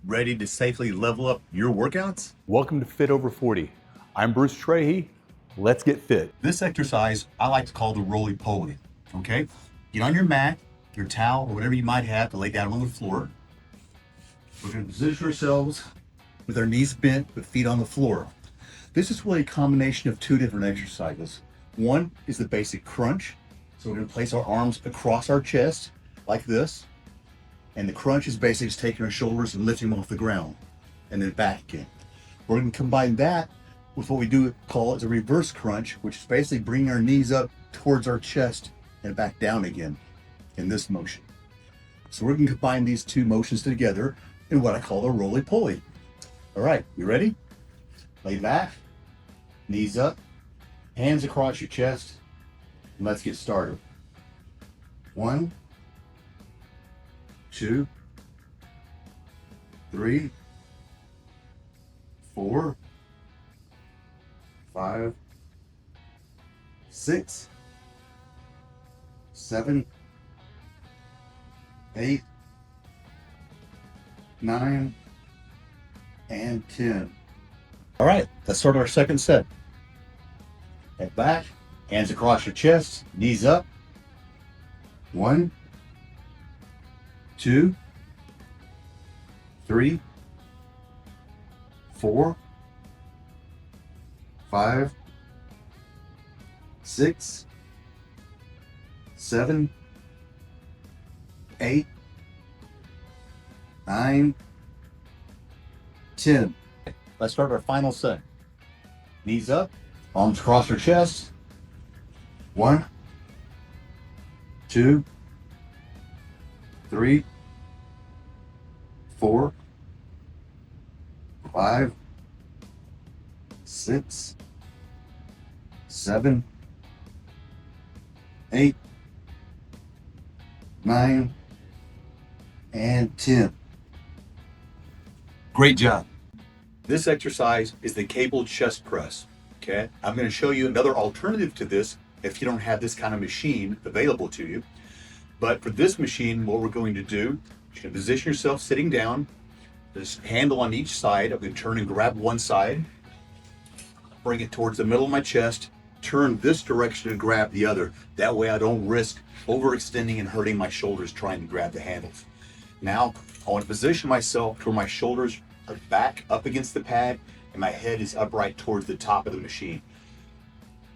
Ready to safely level up your workouts? Welcome to Fit Over 40. I'm Bruce Trahey. Let's get fit. This exercise I like to call the Roly Poly. Okay? Get on your mat, your towel, or whatever you might have to lay down on the floor. We're going to position ourselves with our knees bent, with feet on the floor. This is really a combination of two different exercises. One is the basic crunch. So we're going to place our arms across our chest like this. And the crunch is basically just taking our shoulders and lifting them off the ground and then back again. We're going to combine that with what we do call as a reverse crunch, which is basically bringing our knees up towards our chest and back down again in this motion. So we're going to combine these two motions together in what I call the Roly Poly. All right, you ready? Lay back, knees up, hands across your chest, and let's get started. 1, 2, 3, 4, 5, 6, 7, 8, 9, and 10. All right, let's start our second set. Head back, hands across your chest, knees up. 1, 2, 3, 4, 5, 6, 7, 8, 9, 10. Let's start our final set. Knees up, arms across our chest. 1, 2, 3, 4, 5, 6, 7, 8, 9, and 10. Great job. This exercise is the cable chest press. Okay, I'm going to show you another alternative to this if you don't have this kind of machine available to you. But for this machine, what we're going to do, you're going to position yourself sitting down, this handle on each side. I'm going to turn and grab one side, bring it towards the middle of my chest, turn this direction and grab the other. That way I don't risk overextending and hurting my shoulders trying to grab the handles. Now, I want to position myself to where my shoulders are back up against the pad and my head is upright towards the top of the machine.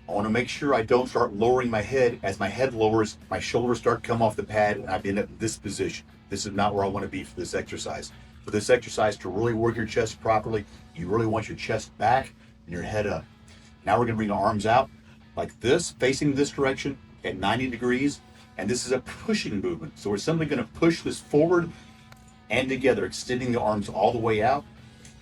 I want to make sure I don't start lowering my head. As my head lowers, my shoulders start to come off the pad and I end up in this position. This is not where I want to be for this exercise. For this exercise, to really work your chest properly, you really want your chest back and your head up. Now we're going to bring our arms out like this, facing this direction at 90 degrees. And this is a pushing movement. So we're simply going to push this forward and together, extending the arms all the way out.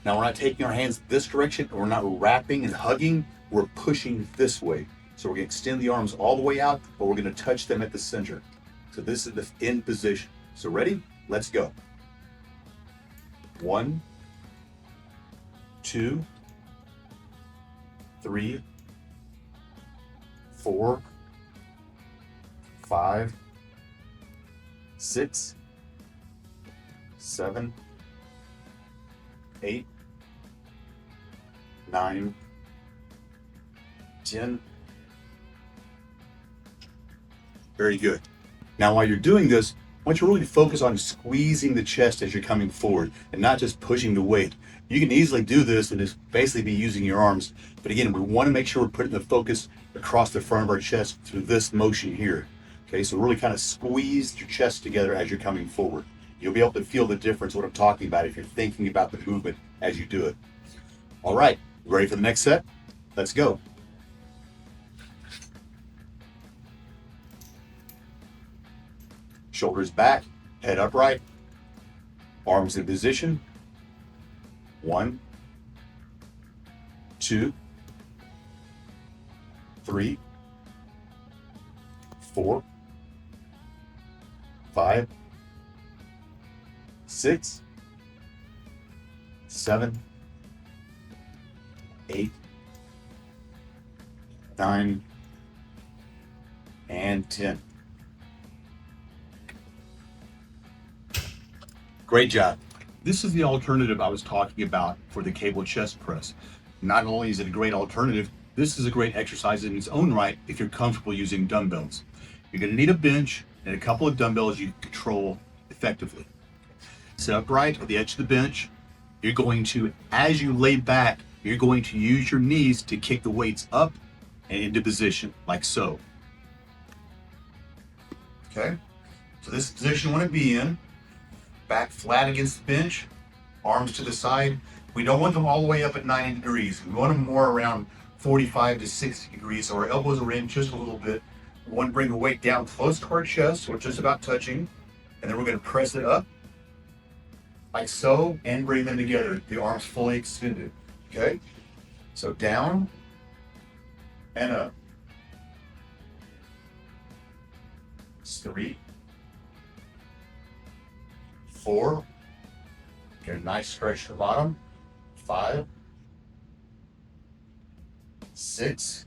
Now we're not taking our hands this direction, and we're not wrapping and hugging, we're pushing this way. So we're going to extend the arms all the way out, but we're going to touch them at the center. So this is the end position. So ready? Let's go. 1, 2, 3, 4, 5, 6, 7, 8, 9, 10. Very good. Now while you're doing this, I want you to really focus on squeezing the chest as you're coming forward and not just pushing the weight. You can easily do this and just basically be using your arms. But again, we want to make sure we're putting the focus across the front of our chest through this motion here. Okay, so really kind of squeeze your chest together as you're coming forward. You'll be able to feel the difference, what I'm talking about, if you're thinking about the movement as you do it. All right, ready for the next set? Let's go. Shoulders back, head upright, arms in position. 1, 2, 3, 4, 5, 6, 7, 8, 9, and 10. Great job. This is the alternative I was talking about for the cable chest press. Not only is it a great alternative, this is a great exercise in its own right if you're comfortable using dumbbells. You're going to need a bench and a couple of dumbbells you can control effectively. Sit upright at the edge of the bench. You're going to, as you lay back, you're going to use your knees to kick the weights up and into position, like so. Okay? So this position you want to be in, back flat against the bench, arms to the side. We don't want them all the way up at 90 degrees. We want them more around 45 to 60 degrees, so our elbows are in just a little bit. We want to bring the weight down close to our chest, so we're just about touching, and then we're going to press it up, like so, and bring them together, the arms fully extended. Okay? So down and up. 3, 4. Get a nice stretch to the bottom. 5, 6.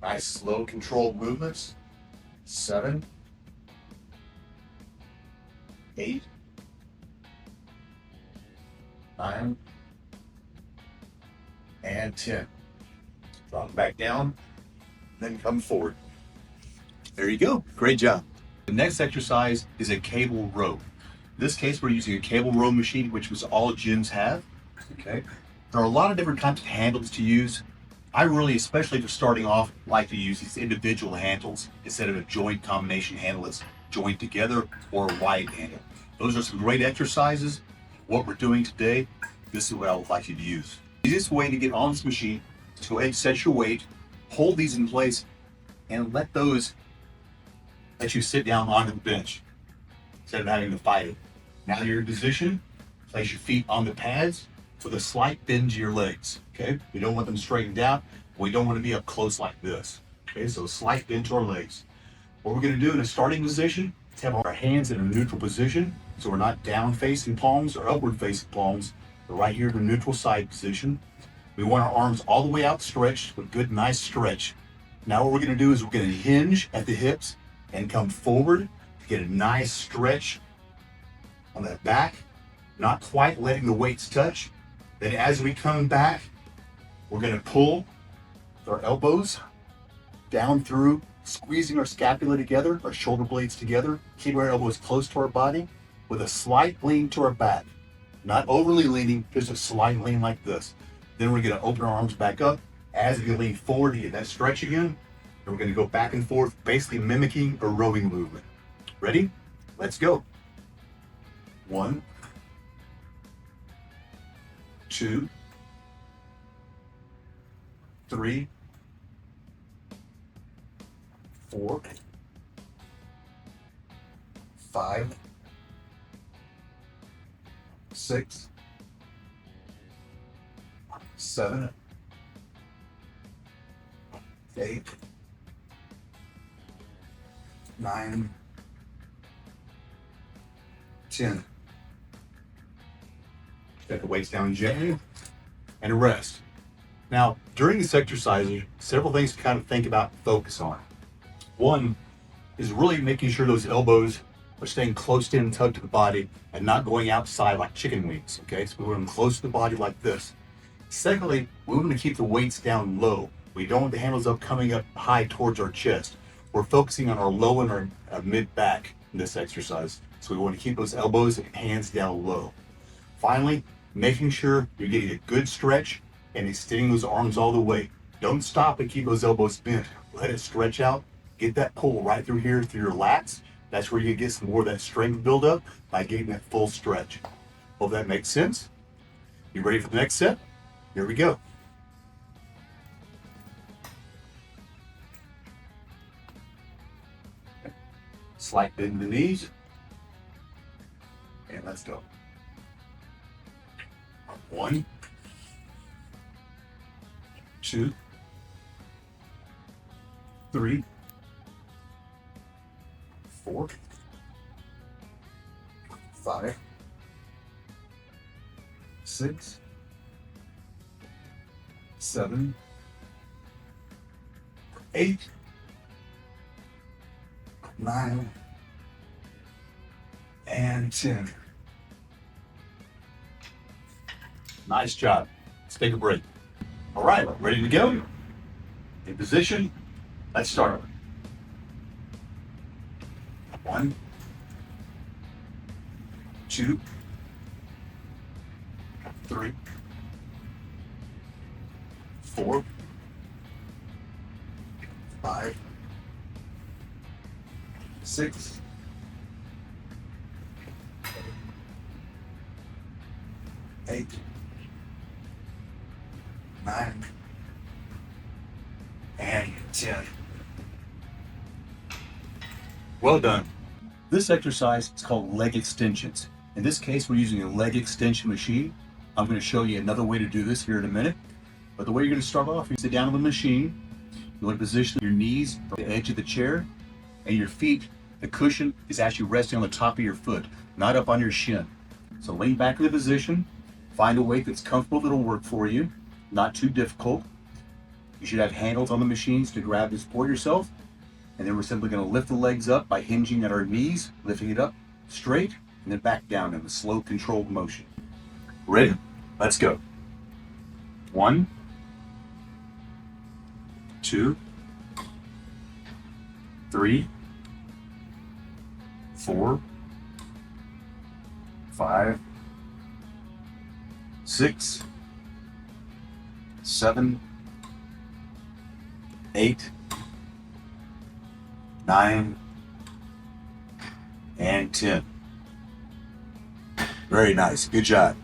Nice slow controlled movements. 7, 8, 9, and 10. Drop back down, then come forward. There you go. Great job. The next exercise is a cable row. In this case, we're using a cable row machine, which was all gyms have. Okay. There are a lot of different kinds of handles to use. I really, especially for starting off, like to use these individual handles instead of a joint combination handle that's joined together or a wide handle. Those are some great exercises. What we're doing today, this is what I would like you to use. The easiest way to get on this machine is to go ahead and set your weight, hold these in place, and let you sit down onto the bench instead of having to fight it. Now you're in position, place your feet on the pads with a slight bend to your legs. Okay, we don't want them straightened out. We don't want to be up close like this. Okay, so a slight bend to our legs. What we're going to do in a starting position is have our hands in a neutral position, so we're not down facing palms or upward facing palms. We're right here in a neutral side position. We want our arms all the way outstretched with good, nice stretch. Now what we're going to do is we're going to hinge at the hips and come forward to get a nice stretch on that back, not quite letting the weights touch. Then as we come back, we're going to pull with our elbows down through, squeezing our scapula together, our shoulder blades together, keep our elbows close to our body with a slight lean to our back. Not overly leaning, just a slight lean like this. Then we're going to open our arms back up as we lean forward to get that stretch again. And we're going to go back and forth, basically mimicking a rowing movement. Ready? Let's go. 1, 2, 3, 4, 5, 6, 7, 8, 9, 10. Set the weights down gently and rest. Now, during this exercise, there's several things to kind of think about and focus on. One is really making sure those elbows are staying close in and tugged to the body and not going outside like chicken wings. Okay, so we want them close to the body like this. Secondly, we want to keep the weights down low. We don't want the handles up coming up high towards our chest. We're focusing on our low and our mid back in this exercise. So we want to keep those elbows and hands down low. Finally, making sure you're getting a good stretch and extending those arms all the way. Don't stop and keep those elbows bent. Let it stretch out. Get that pull right through here through your lats. That's where you get some more of that strength build up by getting that full stretch. Hope that makes sense. You ready for the next set? Here we go. Slight bend in the knees. And let's go. 1, 2, 3, 4, 5, 6, 7, 8, 9, and 10. Nice job. Let's take a break. All right, ready to go? In position, let's start. 1, 2, 3, 4, 5, 6, 8, 9, and 10. Well done. This exercise is called leg extensions. In this case, we're using a leg extension machine. I'm going to show you another way to do this here in a minute. But the way you're going to start off, you sit down on the machine. You want to position your knees on the edge of the chair, and your feet, the cushion is actually resting on the top of your foot, not up on your shin. So lean back in the position, find a weight that's comfortable that'll work for you, not too difficult. You should have handles on the machines to grab and support yourself. And then we're simply going to lift the legs up by hinging at our knees, lifting it up straight, and then back down in a slow, controlled motion. Ready? Let's go. 1, 2, 3, 4, 5, 6, 7, 8, 9, and 10. Very nice. Good job.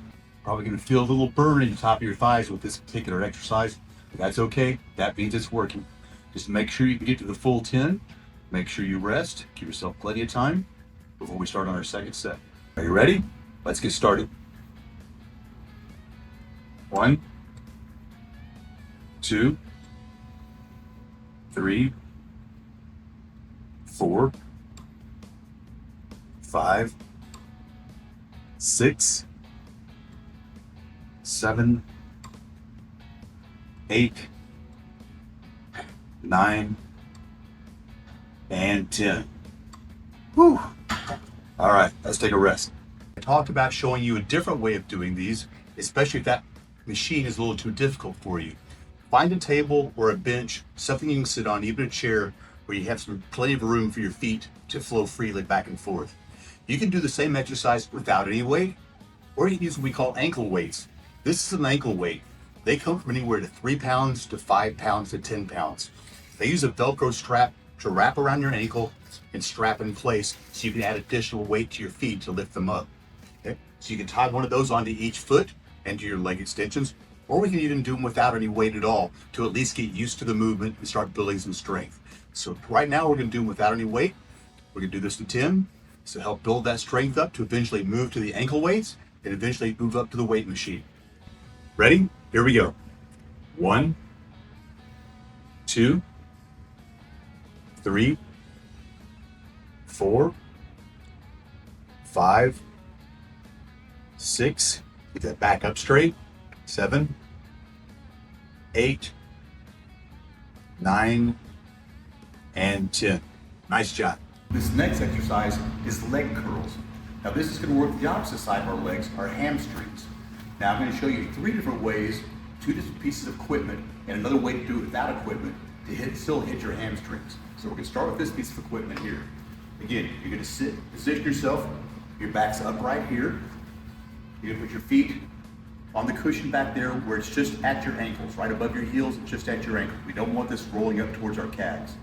Probably going to feel a little burn in the top of your thighs with this particular exercise, but that's okay. That means it's working. Just make sure you can get to the full 10. Make sure you rest. Give yourself plenty of time before we start on our second set. Are you ready? Let's get started. 1, 2, 3, 4, 5, 6, 7, 8, 9, and 10. Whew. All right, let's take a rest. I talked about showing you a different way of doing these, especially if that machine is a little too difficult for you. Find a table or a bench, something you can sit on, even a chair, where you have plenty of room for your feet to flow freely back and forth. You can do the same exercise without any weight, or you can use what we call ankle weights. This is an ankle weight. They come from anywhere to 3 pounds to 5 pounds to 10 pounds. They use a Velcro strap to wrap around your ankle and strap in place so you can add additional weight to your feet to lift them up. Okay? So you can tie one of those onto each foot and do your leg extensions, or we can even do them without any weight at all to at least get used to the movement and start building some strength. So right now we're going to do them without any weight. We're going to do this to 10 to help build that strength up to eventually move to the ankle weights and eventually move up to the weight machine. Ready? Here we go. 1, 2, 3, 4, 5, 6, get that back up straight, 7, 8, 9, and 10. Nice job. This next exercise is leg curls. Now this is going to work the opposite side of our legs, our hamstrings. Now I'm going to show you 3 different ways, 2 different pieces of equipment, and another way to do it without equipment to still hit your hamstrings. So we're going to start with this piece of equipment here. Again, you're going to sit, position yourself, your back's upright here. You're going to put your feet on the cushion back there where it's just at your ankles, right above your heels, just at your ankles. We don't want this rolling up towards our calves.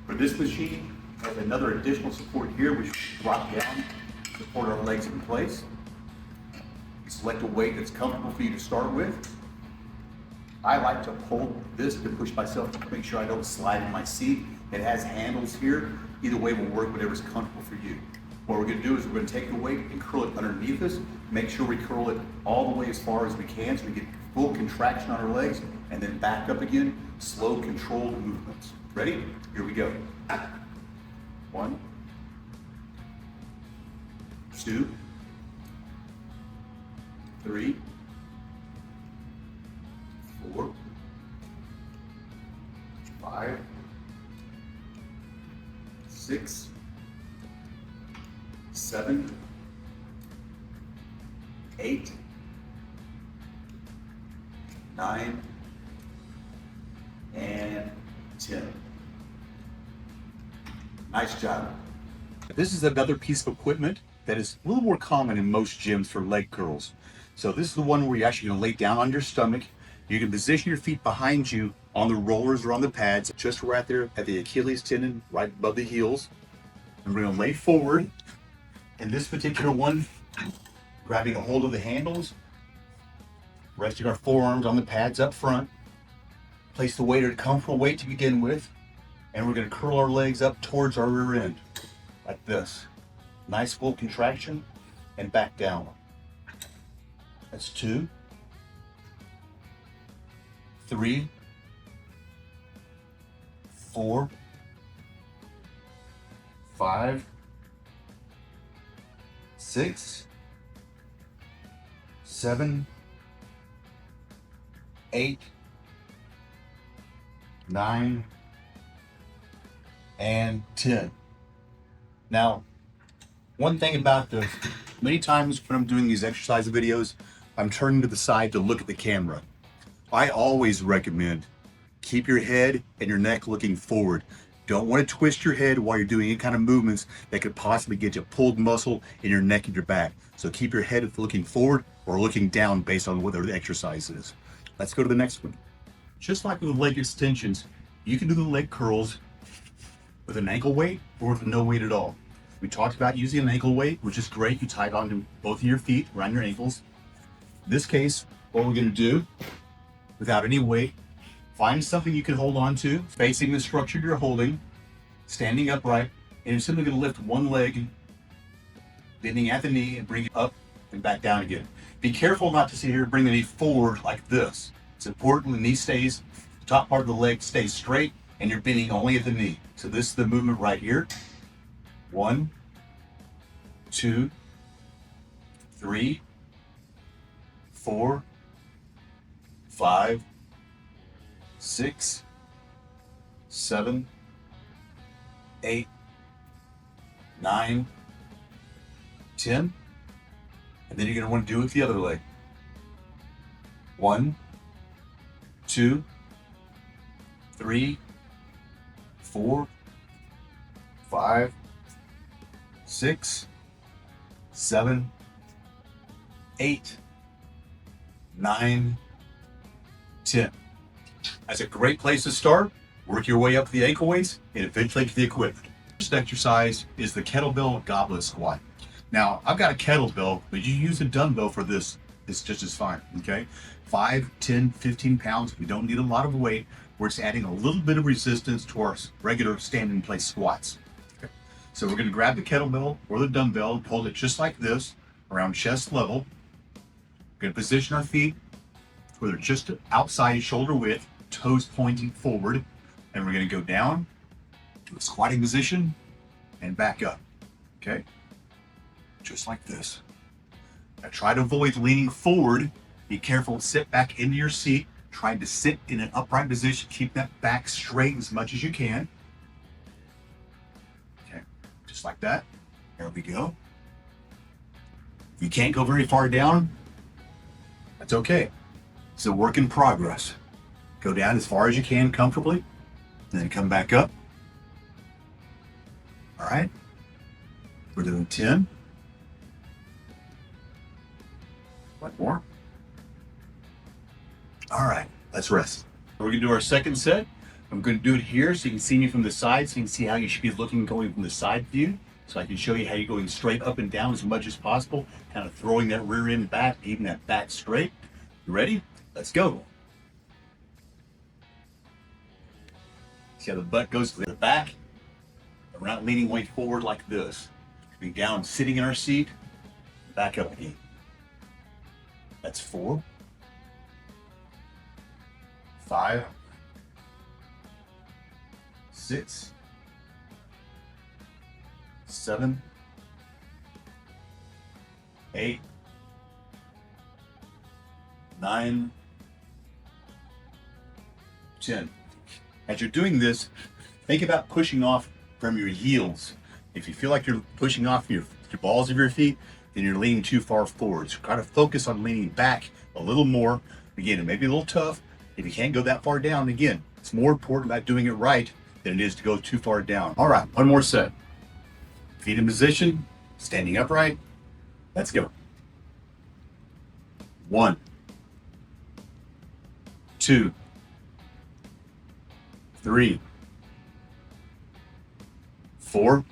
For this machine, has another additional support here, which drop down, support our legs in place. You select a weight that's comfortable for you to start with. I like to hold this to push myself to make sure I don't slide in my seat. It has handles here. Either way will work, whatever's comfortable for you. What we're going to do is we're going to take the weight and curl it underneath us. Make sure we curl it all the way as far as we can so we get full contraction on our legs, and then back up again, slow, controlled movements. Ready? Here we go. 1, 2, 3, 4, 5, 6, 7, 8, 9, and 10. Nice job. This is another piece of equipment that is a little more common in most gyms for leg curls. So this is the one where you're actually gonna lay down on your stomach. You can position your feet behind you on the rollers or on the pads, just right there at the Achilles tendon, right above the heels. And we're gonna lay forward. In this particular one, grabbing a hold of the handles, resting our forearms on the pads up front. Place the weight at a comfortable weight to begin with. And we're gonna curl our legs up towards our rear end, like this. Nice full contraction, and back down. That's 2, 3, 4, 5, 6, 7, 8, 9, and 10. Now, one thing about this, many times when I'm doing these exercise videos, I'm turning to the side to look at the camera. I always recommend keep your head and your neck looking forward. Don't want to twist your head while you're doing any kind of movements that could possibly get you pulled muscle in your neck and your back. So keep your head looking forward or looking down based on whether the exercise is. Let's go to the next one. Just like with leg extensions, you can do the leg curls with an ankle weight or with no weight at all. We talked about using an ankle weight, which is great. You tie it onto both of your feet, around your ankles. In this case, what we're gonna do, without any weight, find something you can hold on to, facing the structure you're holding, standing upright, and you're simply gonna lift one leg, bending at the knee, and bring it up and back down again. Be careful not to sit here and bring the knee forward like this. It's important the knee stays, the top part of the leg stays straight, and you're bending only at the knee. So this is the movement right here. 1, 2, 3, 4, 5, 6, 7, 8, 9, 10. And then you're going to want to do it with the other leg. 1, 2, 3, 4, 5, 6, 7, 8, 9, 10. That's a great place to start. Work your way up to the ankle weights and eventually to the equipment. First exercise is the kettlebell goblet squat. Now, I've got a kettlebell, but you use a dumbbell for this. It's just as fine, okay? 5, 10, 15 pounds. We don't need a lot of weight. We're just adding a little bit of resistance to our regular standing place squats. Okay. So we're gonna grab the kettlebell or the dumbbell, hold it just like this, around chest level. We're gonna position our feet where they're just outside shoulder width, toes pointing forward, and we're gonna go down to a squatting position and back up, okay? Just like this. Now try to avoid leaning forward. Be careful, sit back into your seat. Trying to sit in an upright position. Keep that back straight as much as you can. Okay, just like that. There we go. If you can't go very far down, that's okay. It's a work in progress. Go down as far as you can comfortably, and then come back up. All right, we're doing 10. One more. All right, let's rest. We're gonna do our second set. I'm gonna do it here so you can see me from the side, so you can see how you should be looking going from the side view. So I can show you how you're going straight up and down as much as possible, kind of throwing that rear end back, keeping that back straight. You ready? Let's go. See how the butt goes to the back? We're not leaning way forward like this. Coming down, sitting in our seat, back up again. That's 4, 5, 6, 7, 8, 9, 10. As you're doing this, think about pushing off from your heels. If you feel like you're pushing off your balls of your feet, then you're leaning too far forward. So try to focus on leaning back a little more Again, it may be a little tough if you can't go that far down. Again, it's more important about doing it right than it is to go too far down. All right, one more set. Feet in position, standing upright. Let's go. 1, 2, 3, 4,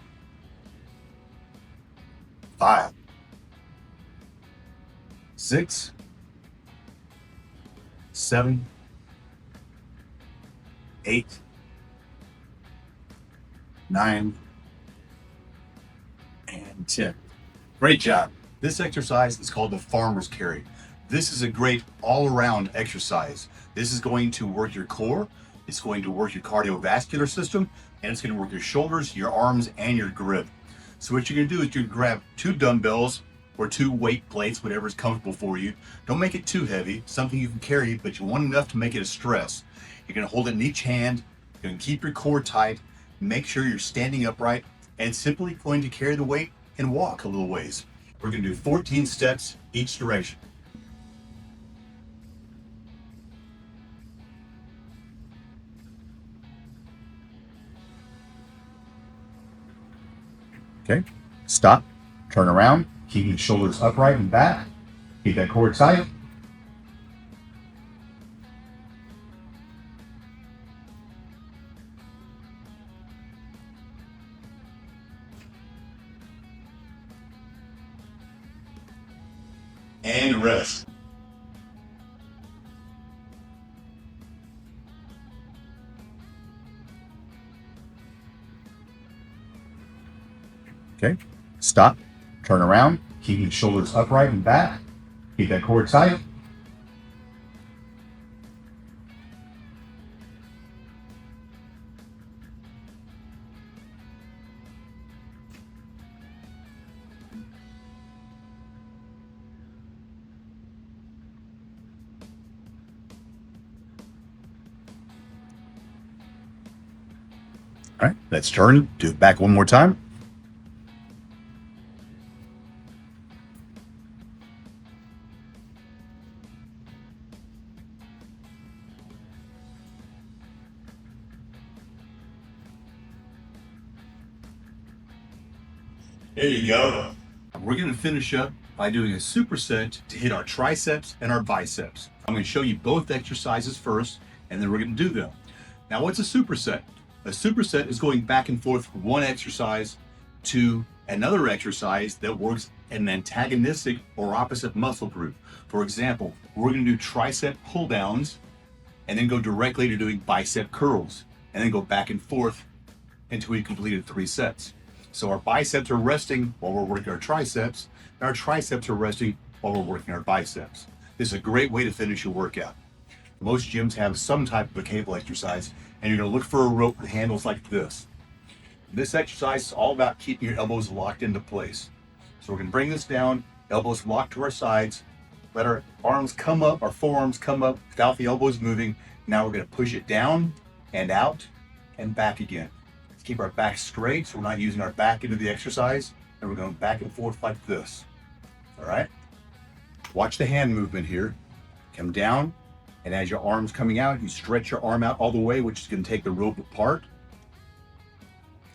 5, 6, 7, 8, 9, and 10. Great job. This exercise is called the farmer's carry. This is a great all-around exercise. This is going to work your core, it's going to work your cardiovascular system, and it's going to work your shoulders, your arms, and your grip. So what you're going to do is you're going to grab 2 dumbbells or 2 weight plates, whatever is comfortable for you. Don't make it too heavy, something you can carry, but you want enough to make it a stress. You're going to hold it in each hand, you're going to keep your core tight, make sure you're standing upright, and simply going to carry the weight and walk a little ways. We're going to do 14 steps each direction. Okay, stop, turn around, keeping the shoulders upright and back. Keep that core tight. And rest. Okay, stop, turn around, keeping the shoulders upright and back. Keep that core tight. All right, let's turn, do it back one more time. There you go. We're going to finish up by doing a superset to hit our triceps and our biceps. I'm going to show you both exercises first, and then we're going to do them. Now, what's a superset? A superset is going back and forth from one exercise to another exercise that works in an antagonistic or opposite muscle group. For example, we're going to do tricep pull downs and then go directly to doing bicep curls and then go back and forth until we completed 3 sets. So our biceps are resting while we're working our triceps, and our triceps are resting while we're working our biceps. This is a great way to finish your workout. Most gyms have some type of a cable exercise, and you're going to look for a rope with handles like this. This exercise is all about keeping your elbows locked into place. So we're going to bring this down, elbows locked to our sides, let our arms come up, our forearms come up without the elbows moving. Now we're going to push it down and out and back again. Let's keep our back straight so we're not using our back into the exercise, and we're going back and forth like this. All right? Watch the hand movement here. Come down, and as your arm's coming out, you stretch your arm out all the way, which is going to take the rope apart.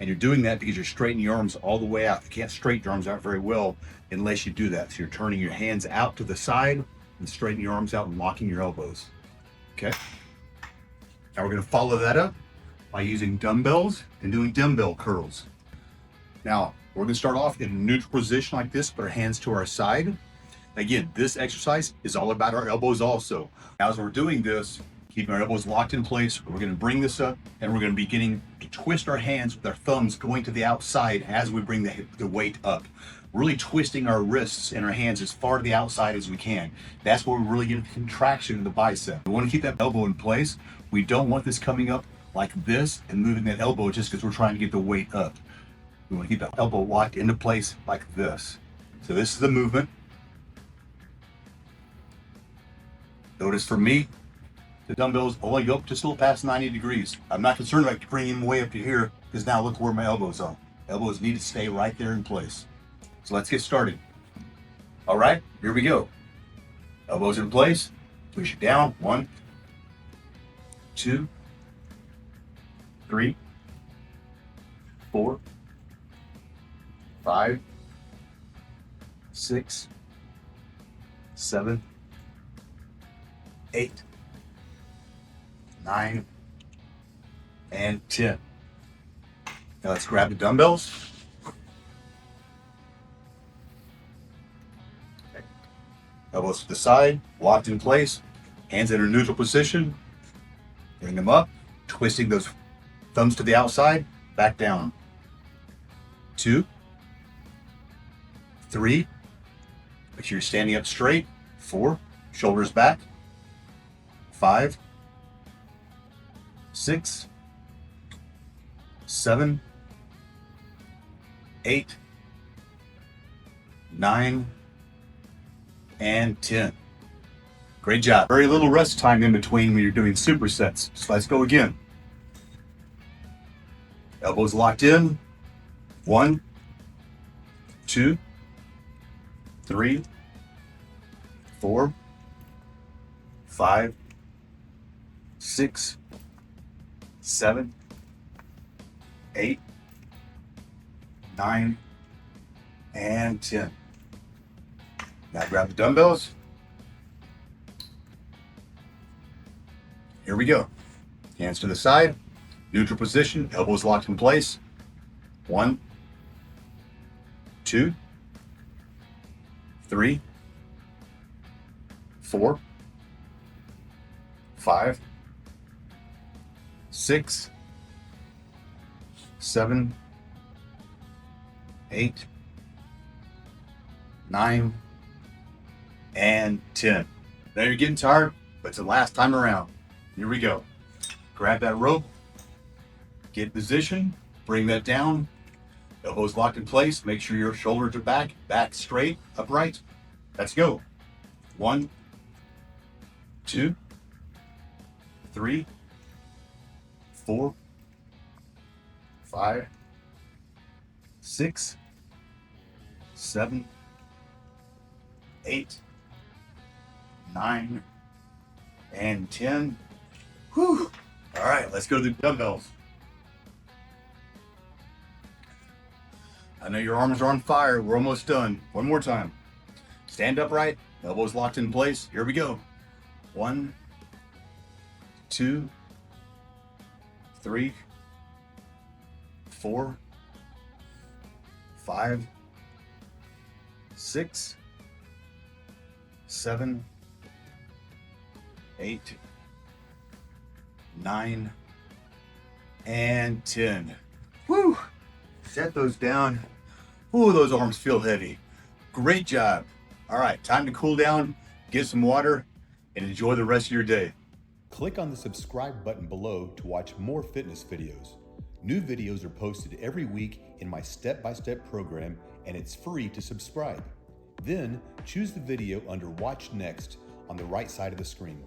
And you're doing that because you're straightening your arms all the way out. You can't straighten your arms out very well unless you do that. So you're turning your hands out to the side and straightening your arms out and locking your elbows. Okay? Now we're going to follow that up by using dumbbells and doing dumbbell curls. Now, we're going to start off in a neutral position like this, put our hands to our side. Again, this exercise is all about our elbows also. Now, as we're doing this, keeping our elbows locked in place, we're going to bring this up and we're going to be beginning to twist our hands with our thumbs going to the outside as we bring the weight up. Really twisting our wrists and our hands as far to the outside as we can. That's where we really get a contraction in the bicep. We want to keep that elbow in place. We don't want this coming up like this and moving that elbow just because we're trying to get the weight up. We want to keep that elbow locked into place like this. So this is the movement. Notice for me, the dumbbells only go up just a little past 90 degrees. I'm not concerned about bringing them way up to here because now look where my elbows are. Elbows need to stay right there in place. So let's get started. All right, here we go. Elbows in place, Push it down. 1, 2, 3, 4, 5, 6, 7, 8, 9, and 10. Now let's grab the dumbbells. Okay. Elbows to the side, locked in place, hands in a neutral position. Bring them up, twisting those thumbs to the outside, back down. 2, 3, make sure you're standing up straight. 4, shoulders back. 5, 6, 7, 8, 9, and 10. Great job. Very little rest time in between when you're doing supersets. So let's go again. Elbows locked in. 1, 2, 3, 4, 5, 6, 7, 8, 9, and 10. Now grab the dumbbells. Here we go. Hands to the side, neutral position, elbows locked in place. 1, 2, 3, 4, 5, 6, 7, 8, 9, and 10. Now you're getting tired, but it's the last time around. Here we go. Grab that rope, get in position, bring that down, elbows locked in place, make sure your shoulders are back straight, upright. Let's go. 1, 2, 3, 4, 5, 6, 7, 8, 9, and 10. Whew. All right, let's go to the dumbbells. I know your arms are on fire. We're almost done. One more time. Stand upright, elbows locked in place. Here we go. 1, 2, 3, 4, 5, 6, 7, 8, 9, and 10. Whew. Set those down. Ooh, those arms feel heavy. Great job. All right, time to cool down, get some water, and enjoy the rest of your day. Click on the subscribe button below to watch more fitness videos. New videos are posted every week in my step-by-step program, and it's free to subscribe. Then choose the video under Watch Next on the right side of the screen.